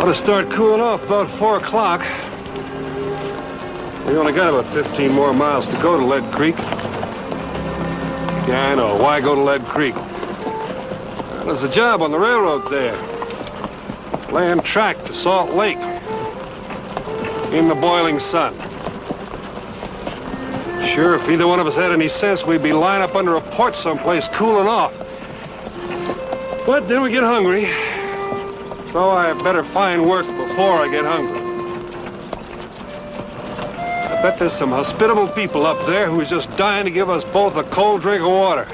Ought to start cooling off about 4 o'clock. We only got about 15 more miles to go to Lead Creek. Yeah, I know. Why go to Lead Creek? There's a job on the railroad there. Laying track to Salt Lake. In the boiling sun. Sure, if either one of us had any sense, we'd be lying up under a porch someplace cooling off. But then we get hungry. So I better find work before I get hungry. I bet there's some hospitable people up there who's just dying to give us both a cold drink of water.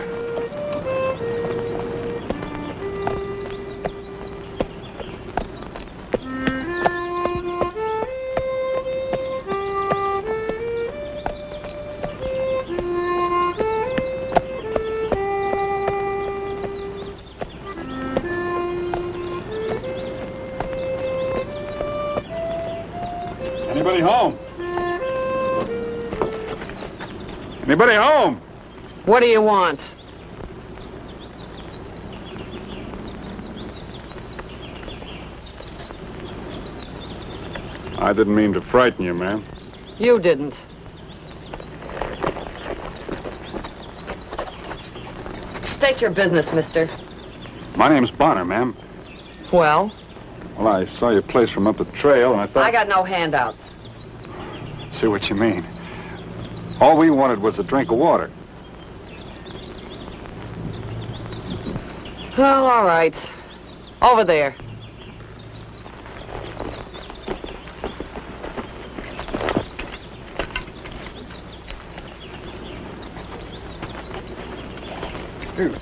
Anybody home? Anybody home? What do you want? I didn't mean to frighten you, ma'am. You didn't. State your business, mister. My name's Bonner, ma'am. Well? Well, I saw your place from up the trail, and I thought... I got no handouts. See what you mean. All we wanted was a drink of water. Well, all right. Over there. Here.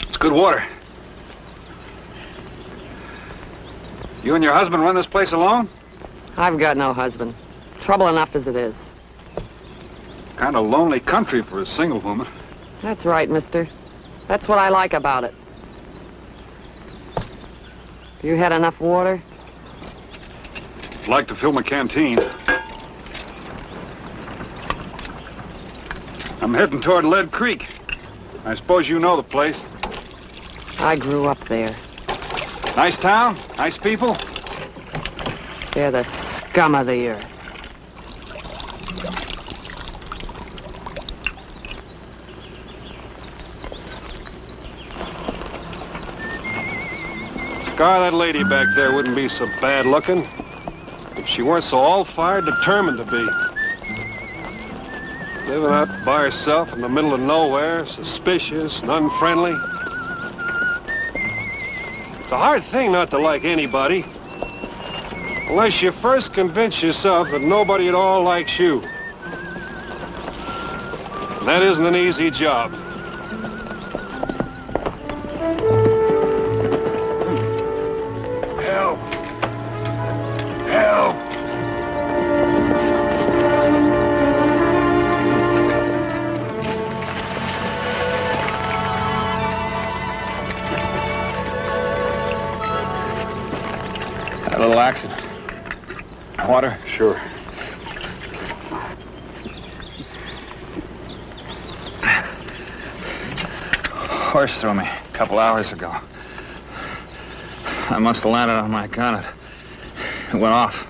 It's good water. You and your husband run this place alone? I've got no husband. Trouble enough as it is. Kind of lonely country for a single woman. That's right, mister. That's what I like about it. You had enough water? I'd like to fill my canteen. I'm heading toward Lead Creek. I suppose you know the place. I grew up there. Nice town? Nice people? They're the scum of the earth. Scar, that lady back there wouldn't be so bad looking if she weren't so all-fired determined to be. Living out by herself in the middle of nowhere, suspicious and unfriendly. It's a hard thing not to like anybody, unless you first convince yourself that nobody at all likes you. And that isn't an easy job. Help! Help! A little accident. Water? Sure. Horse threw me a couple hours ago. I must have landed on my gun. It went off.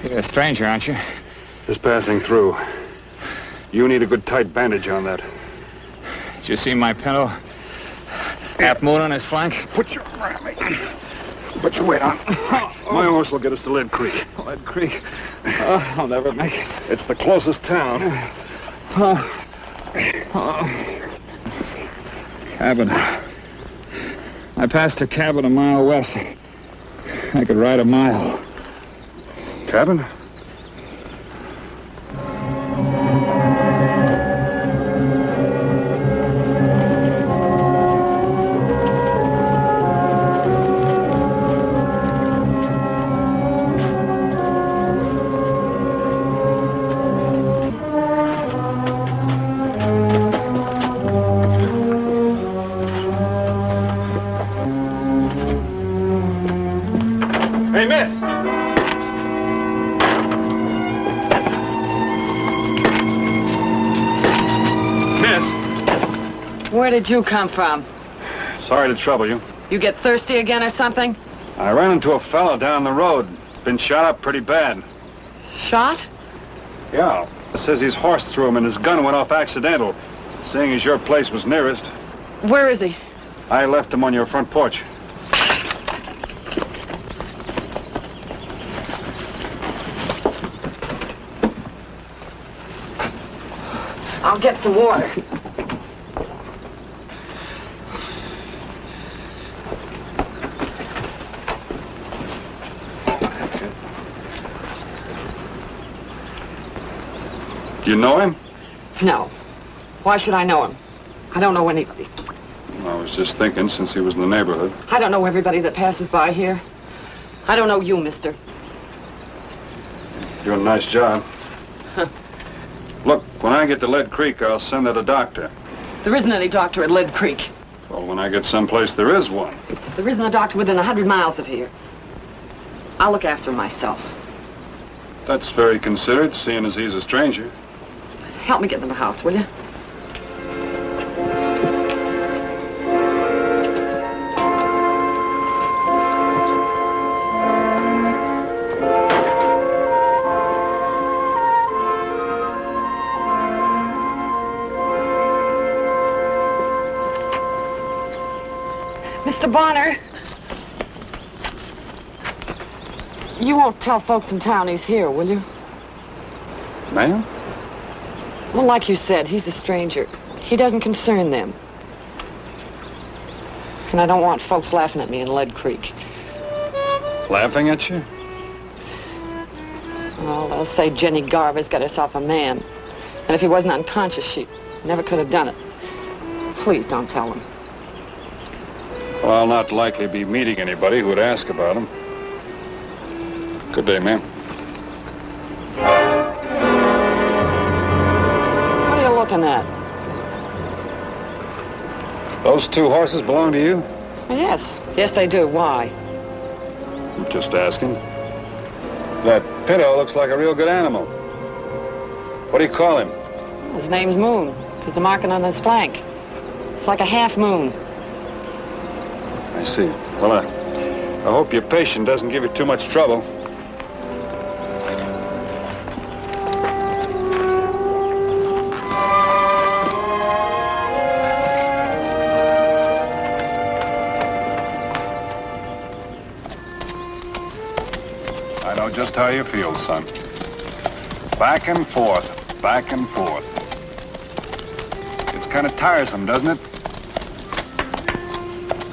You're a stranger, aren't you? Just passing through. You need a good tight bandage on that. Did you see my pinto? Half moon on his flank? Put your arm on me. Put your weight on. My horse will get us to Lead Creek. Lead Creek. I'll never make it. It's the closest town. Cabin. I passed a cabin a mile west. I could ride a mile. Cabin? Where did you come from? Sorry to trouble you. You get thirsty again or something? I ran into a fellow down the road. Been shot up pretty bad. Shot? Yeah. It says his horse threw him and his gun went off accidental. Seeing as your place was nearest, Where is he? I left him on your front porch. I'll get some water. You know him? No. Why should I know him? I don't know anybody. I was just thinking, since he was in the neighborhood. I don't know everybody that passes by here. I don't know you, mister. Doing a nice job. Look, when I get to Lead Creek, I'll send out a doctor. There isn't any doctor at Lead Creek. Well, when I get someplace, there is one. There isn't a doctor within 100 miles of here. I'll look after him myself. That's very considerate, seeing as he's a stranger. Help me get to the house, will you? Mr. Bonner. You won't tell folks in town he's here, will you? Ma'am? Well, like you said, he's a stranger. He doesn't concern them. And I don't want folks laughing at me in Lead Creek. Laughing at you? Well, they'll say Jenny Garver's got herself a man. And if he wasn't unconscious, she never could have done it. Please don't tell them. Well, I'll not likely be meeting anybody who would ask about him. Good day, ma'am. What are you looking at? Those two horses belong to you? Yes. Yes, they do. Why? I'm just asking. That Pinto looks like a real good animal. What do you call him? His name's Moon. There's a marking on his flank. It's like a half moon. I see. Well, I hope your patient doesn't give you too much trouble. I know just how you feel, son. Back and forth, back and forth. It's kind of tiresome, doesn't it?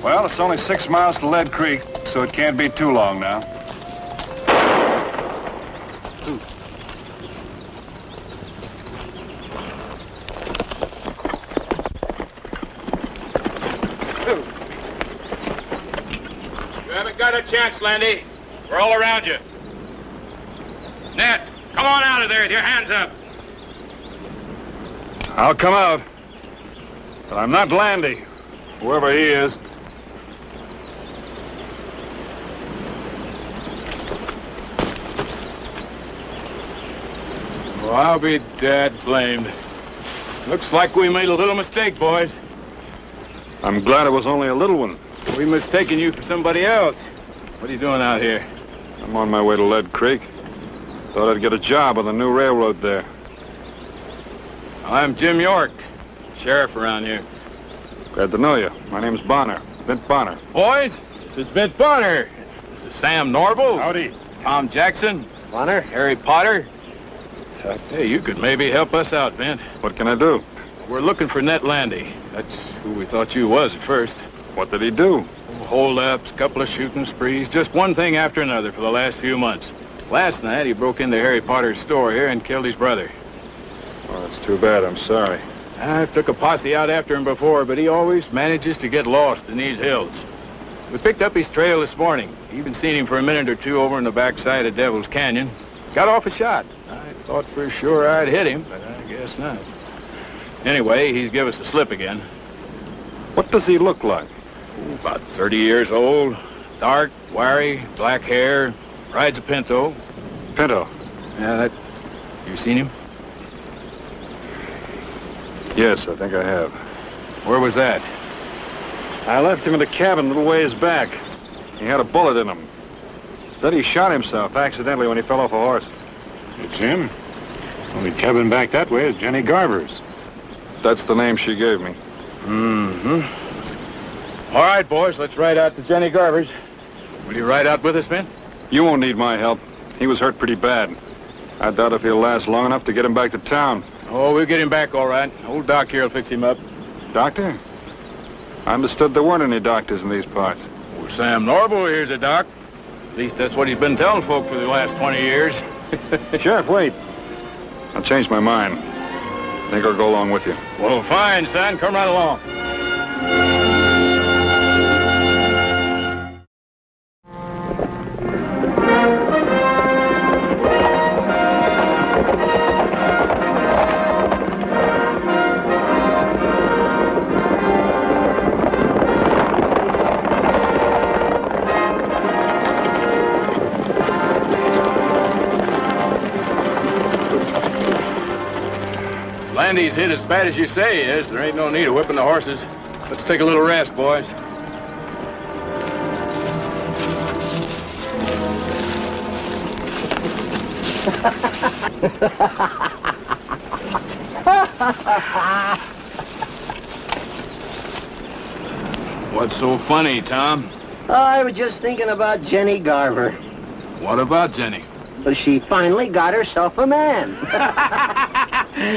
Well, it's only 6 miles to Lead Creek, so it can't be too long now. You haven't got a chance, Landy. We're all around you. Ned, come on out of there with your hands up. I'll come out. But I'm not Landy, whoever he is. Well, I'll be dad blamed. Looks like we made a little mistake, boys. I'm glad it was only a little one. We mistaken you for somebody else. What are you doing out here? I'm on my way to Lead Creek. Thought I'd get a job on the new railroad there. I'm Jim York, sheriff around here. Glad to know you. My name's Bonner. Vint Bonner. Boys, this is Vint Bonner. This is Sam Norval. Howdy. Tom Jackson. Bonner. Harry Potter. Hey, you could maybe help us out, Vint. What can I do? We're looking for Ned Landy. That's who we thought you was at first. What did he do? Hold-ups, couple of shooting sprees, just one thing after another for the last few months. Last night, he broke into Harry Potter's store here and killed his brother. Well, that's too bad. I'm sorry. I took a posse out after him before, but he always manages to get lost in these hills. We picked up his trail this morning. Even seen him for a minute or two over in the backside of Devil's Canyon. Got off a shot. I thought for sure I'd hit him, but I guess not. Anyway, he's give us the slip again. What does he look like? Ooh, about 30 years old. Dark, wiry, black hair. Rides a Pinto. Pinto. Yeah, that... You seen him? Yes, I think I have. Where was that? I left him in the cabin a little ways back. He had a bullet in him. Then he shot himself accidentally when he fell off a horse. It's him. Only cabin back that way is Jenny Garver's. That's the name she gave me. Mm-hmm. All right, boys, let's ride out to Jenny Garver's. Will you ride out with us, Vince? You won't need my help. He was hurt pretty bad. I doubt if he'll last long enough to get him back to town. Oh, we'll get him back all right. Old Doc here will fix him up. Doctor? I understood there weren't any doctors in these parts. Well, Sam Norval here's a doc. At least that's what he's been telling folk for the last 20 years. Sheriff, wait. I changed my mind. Think I'll go along with you. Well, fine, son. Come right along. Landy's hit as bad as you say he is. There ain't no need of whipping the horses. Let's take a little rest, boys. What's so funny, Tom? Oh, I was just thinking about Jenny Garver. What about Jenny? Well, she finally got herself a man.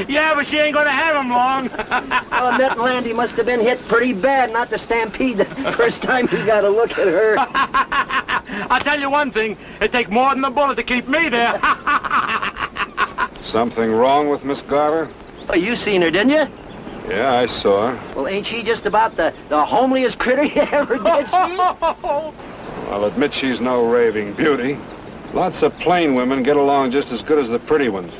Yeah, but she ain't gonna have him long. Oh, that Landy must have been hit pretty bad not to stampede the first time he got a look at her. I'll tell you one thing. It'd take more than a bullet to keep me there. Something wrong with Miss Garver? Oh, you seen her, didn't you? Yeah, I saw her. Well, ain't she just about the homeliest critter you ever did see? I'll admit she's no raving beauty. Lots of plain women get along just as good as the pretty ones.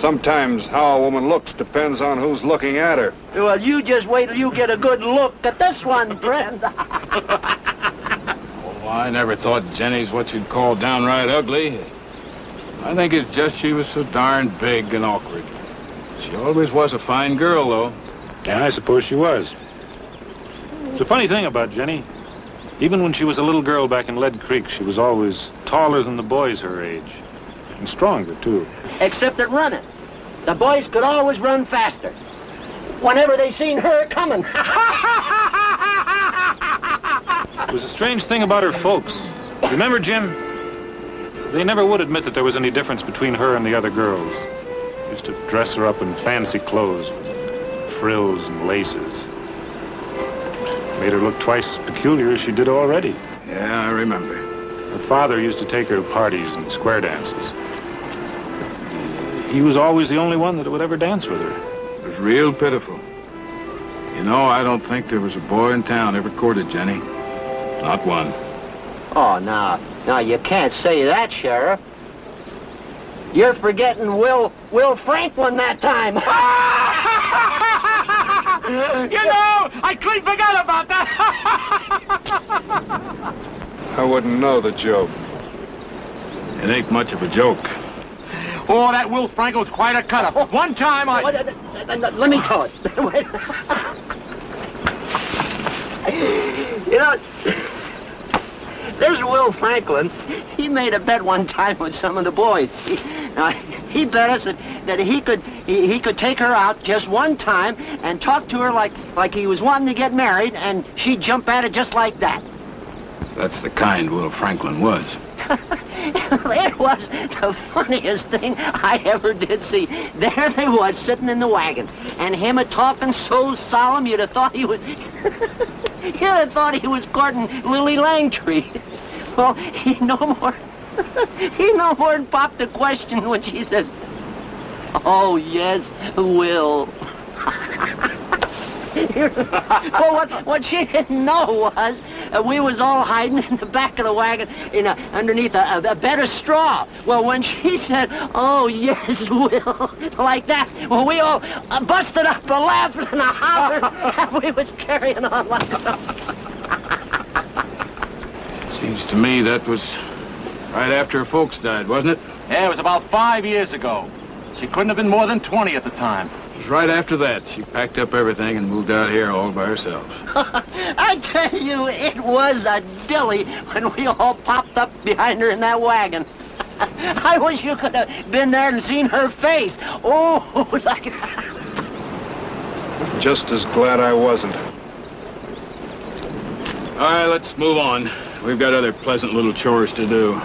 Sometimes how a woman looks depends on who's looking at her. Well, you just wait till you get a good look at this one, friend. Oh, I never thought Jenny's what you'd call downright ugly. I think it's just she was so darn big and awkward. She always was a fine girl, though. Yeah, I suppose she was. It's a funny thing about Jenny. Even when she was a little girl back in Lead Creek, she was always taller than the boys her age. And stronger, too. Except at running. The boys could always run faster. Whenever they seen her coming. It was a strange thing about her folks. Remember, Jim? They never would admit that there was any difference between her and the other girls. They used to dress her up in fancy clothes, with frills and laces. Made her look twice as peculiar as she did already. Yeah, I remember. Her father used to take her to parties and square dances. He was always the only one that would ever dance with her. It was real pitiful. You know, I don't think there was a boy in town ever courted Jenny. Not one. Oh, now you can't say that, Sheriff. You're forgetting Will Franklin that time. You know, I clean forgot about that. I wouldn't know the joke. It ain't much of a joke. Oh, that Will Franklin's quite a cut-up. One time Let me tell it. You know, there's Will Franklin. He made a bet one time with some of the boys. He bet us that he could take her out just one time and talk to her like he was wanting to get married, and she'd jump at it just like that. That's the kind Will Franklin was. It was the funniest thing I ever did see. There they was, sitting in the wagon, and him a-talking so solemn you'd have thought he was... you'd have thought he was courting Lily Langtree. Well, he no more than popped a question when she says, "Oh, yes, Will." Well, what she didn't know was we was all hiding in the back of the wagon underneath a bed of straw. Well, when she said, "Oh, yes, Will," like that, well, we all busted up a laughing and a hollering, and we was carrying on like that. Seems to me that was right after her folks died, wasn't it? Yeah, it was about 5 years ago. She couldn't have been more than 20 at the time. It was right after that. She packed up everything and moved out here all by herself. I tell you, it was a dilly when we all popped up behind her in that wagon. I wish you could have been there and seen her face. Oh, like... Just as glad I wasn't. All right, let's move on. We've got other pleasant little chores to do.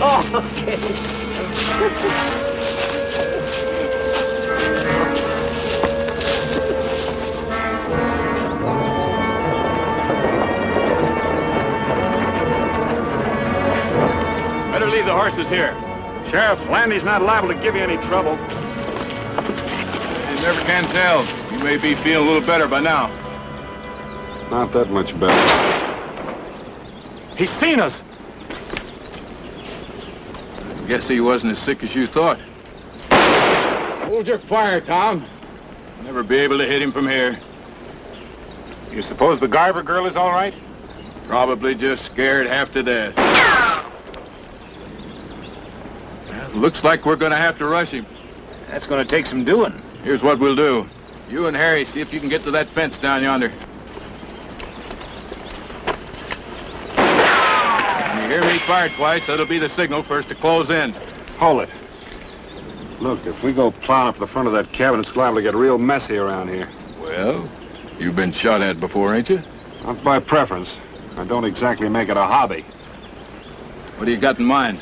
Oh, okay. Better leave the horses here. Sheriff, Landy's not liable to give you any trouble. You never can tell. You may be feeling a little better by now. Not that much better. He's seen us. Guess he wasn't as sick as you thought. Hold your fire, Tom. Never be able to hit him from here. You suppose the Garver girl is all right? Probably just scared half to death. Well, looks like we're gonna have to rush him. That's going to take some doing. Here's what we'll do. You and Harry see if you can get to that fence down yonder. When you hear me fire twice, that'll be the signal for us to close in. Hold it. Look, if we go plowing up the front of that cabin, it's liable to get real messy around here. Well, you've been shot at before, ain't you? Not by preference. I don't exactly make it a hobby. What do you got in mind?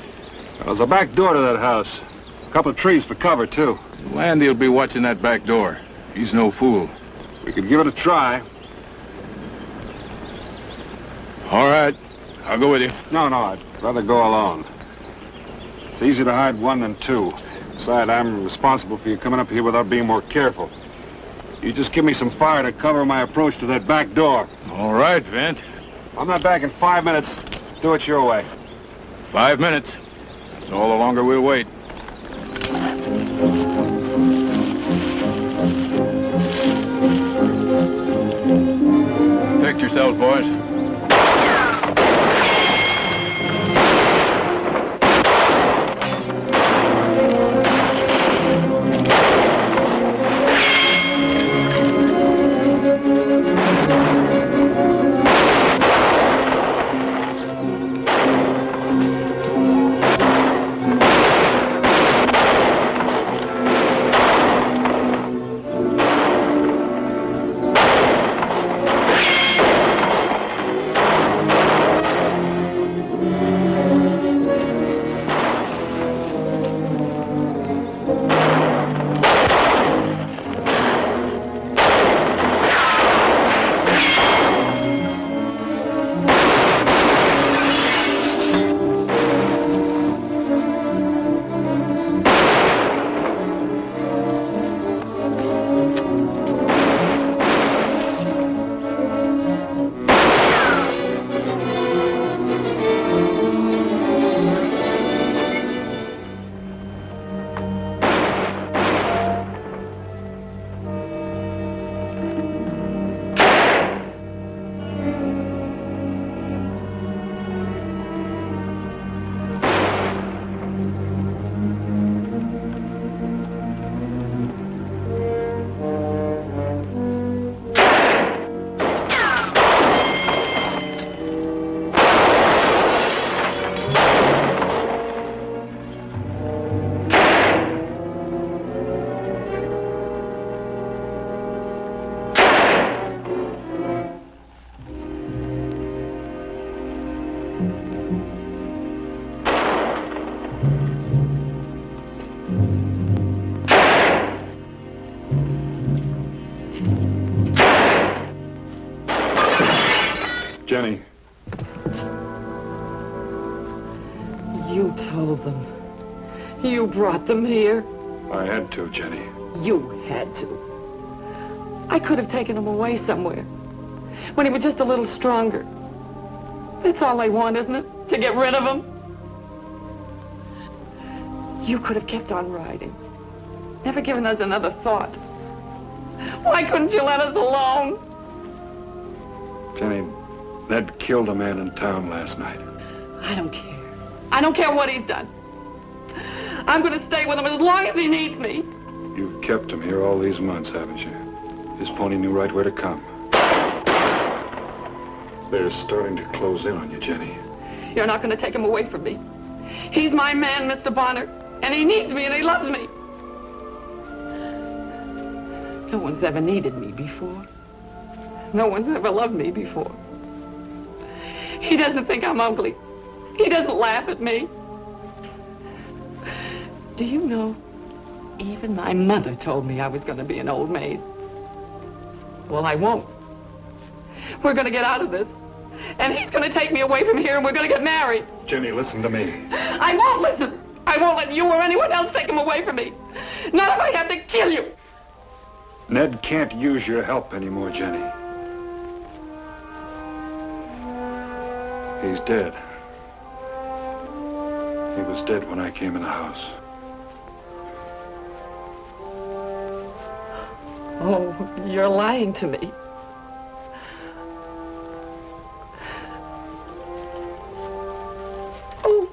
There's a back door to that house. A couple of trees for cover, too. Landy'll be watching that back door. He's no fool. We could give it a try. All right. I'll go with you. No, I'd rather go alone. It's easier to hide one than two. Besides, I'm responsible for you coming up here without being more careful. You just give me some fire to cover my approach to that back door. All right, Vent. I'm not back in 5 minutes. Do it your way. 5 minutes. That's all the longer we'll wait. Protect yourselves, boys. Jenny. You told them. You brought them here. I had to, Jenny. You had to. I could have taken him away somewhere. When he was just a little stronger. That's all I want, isn't it? To get rid of him? You could have kept on riding. Never given us another thought. Why couldn't you let us alone? Jenny, Ned killed a man in town last night. I don't care. I don't care what he's done. I'm going to stay with him as long as he needs me. You've kept him here all these months, haven't you? His pony knew right where to come. They're starting to close in on you, Jenny. You're not going to take him away from me. He's my man, Mr. Bonner, and he needs me and he loves me. No one's ever needed me before. No one's ever loved me before. He doesn't think I'm ugly. He doesn't laugh at me. Do you know, even my mother told me I was going to be an old maid. Well, I won't. We're going to get out of this. And he's going to take me away from here and we're going to get married. Jenny, listen to me. I won't listen. I won't let you or anyone else take him away from me. Not if I have to kill you. Ned can't use your help anymore, Jenny. He's dead. He was dead when I came in the house. Oh, you're lying to me. Oh.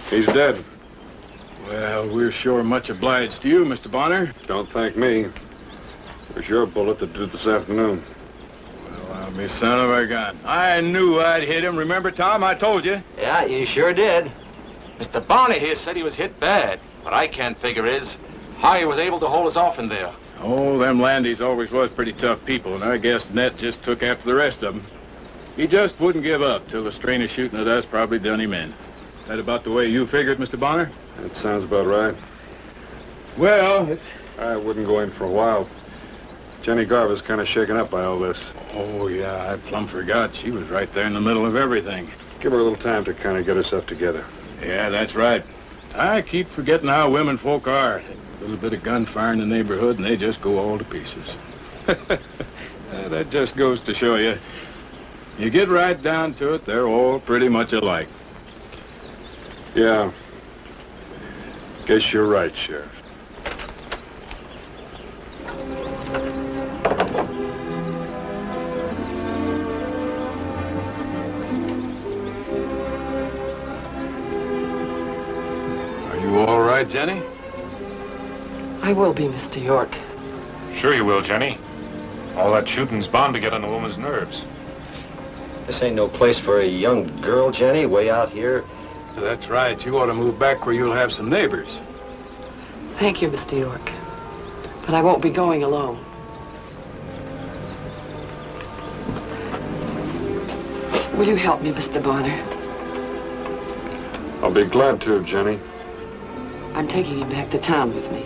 He's dead. Well, we're sure much obliged to you, Mr. Bonner. Don't thank me. It was your bullet that did it this afternoon. Well, I'll be son of a gun. I knew I'd hit him. Remember, Tom? I told you. Yeah, you sure did. Mr. Bonner here said he was hit bad. What I can't figure is how he was able to hold us off in there. Oh, them Landys always was pretty tough people, and I guess Ned just took after the rest of them. He just wouldn't give up till the strain of shooting at us probably done him in. That about the way you figured, Mr. Bonner? That sounds about right. Well, I wouldn't go in for a while. Jenny Garver's kind of shaken up by all this. Oh, yeah, I plumb forgot. She was right there in the middle of everything. Give her a little time to kind of get herself together. Yeah, that's right. I keep forgetting how women folk are. A little bit of gunfire in the neighborhood, and they just go all to pieces. That just goes to show you. You get right down to it, they're all pretty much alike. Yeah. Guess you're right, Sheriff. Are you all right, Jenny? I will be, Mr. York. Sure you will, Jenny. All that shooting's bound to get on a woman's nerves. This ain't no place for a young girl, Jenny, way out here. That's right. You ought to move back where you'll have some neighbors. Thank you, Mr. York. But I won't be going alone. Will you help me, Mr. Bonner? I'll be glad to, Jenny. I'm taking him back to town with me.